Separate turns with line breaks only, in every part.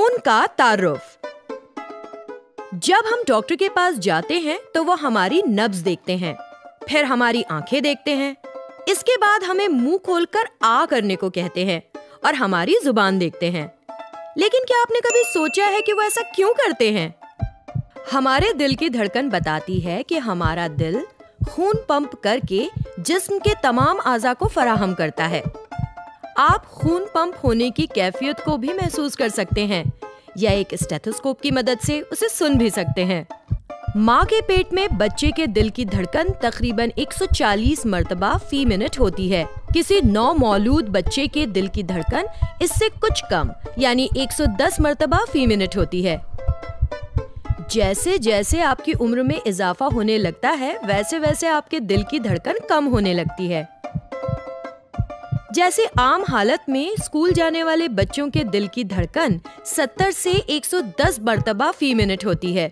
खून का तारुफ। जब हम डॉक्टर के पास जाते हैं तो वो हमारी नब्ज देखते हैं, फिर हमारी आंखें देखते हैं, इसके बाद हमें मुंह खोलकर आ करने को कहते हैं और हमारी जुबान देखते हैं। लेकिन क्या आपने कभी सोचा है कि वो ऐसा क्यों करते हैं? हमारे दिल की धड़कन बताती है कि हमारा दिल खून पंप करके जिस्म के तमाम आज़ा को फराहम करता है। आप खून पंप होने की कैफियत को भी महसूस कर सकते हैं या एक स्टेथोस्कोप की मदद से उसे सुन भी सकते हैं। माँ के पेट में बच्चे के दिल की धड़कन तकरीबन 140 मरतबा फी मिनट होती है। किसी नौ मौलूद बच्चे के दिल की धड़कन इससे कुछ कम यानी 110 मरतबा फी मिनट होती है। जैसे जैसे आपकी उम्र में इजाफा होने लगता है वैसे वैसे आपके दिल की धड़कन कम होने लगती है। जैसे आम हालत में स्कूल जाने वाले बच्चों के दिल की धड़कन 70 से 110 मरतबा फी मिनट होती है।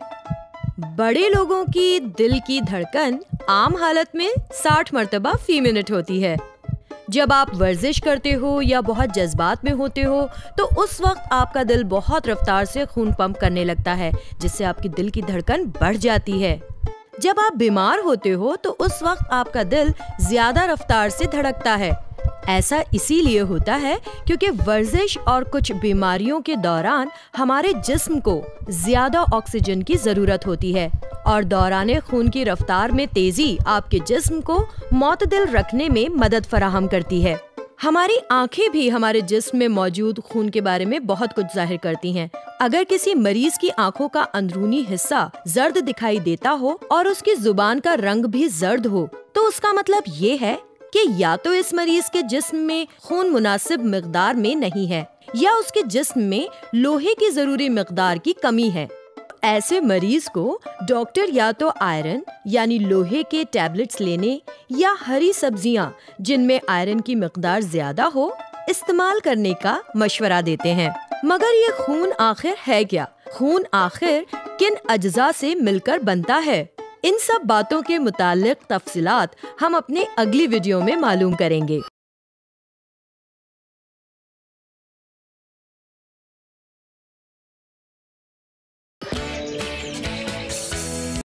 बड़े लोगों की दिल की धड़कन आम हालत में 60 मरतबा फी मिनट होती है। जब आप वर्जिश करते हो या बहुत जज्बात में होते हो तो उस वक्त आपका दिल बहुत रफ्तार से खून पंप करने लगता है, जिससे आपकी दिल की धड़कन बढ़ जाती है। जब आप बीमार होते हो तो उस वक्त आपका दिल ज्यादा रफ्तार से धड़कता है। ऐसा इसीलिए होता है क्योंकि वर्जिश और कुछ बीमारियों के दौरान हमारे जिस्म को ज्यादा ऑक्सीजन की जरूरत होती है और दौराने खून की रफ्तार में तेजी आपके जिस्म को मुतदिल रखने में मदद फराहम करती है। हमारी आंखें भी हमारे जिस्म में मौजूद खून के बारे में बहुत कुछ जाहिर करती हैं। अगर किसी मरीज की आंखों का अंदरूनी हिस्सा जर्द दिखाई देता हो और उसकी जुबान का रंग भी जर्द हो तो उसका मतलब ये है कि या तो इस मरीज के जिस्म में खून मुनासिब मिकदार में नहीं है या उसके जिस्म में लोहे की जरूरी मिकदार की कमी है। ऐसे मरीज को डॉक्टर या तो आयरन यानी लोहे के टैबलेट्स लेने या हरी सब्जियां जिनमें आयरन की मिकदार ज्यादा हो इस्तेमाल करने का मशवरा देते हैं। मगर ये खून आखिर है क्या? खून आखिर किन अज्जा से मिलकर बनता है? इन सब बातों के मुतालिक तफसीलात हम अपने अगली वीडियो में मालूम करेंगे।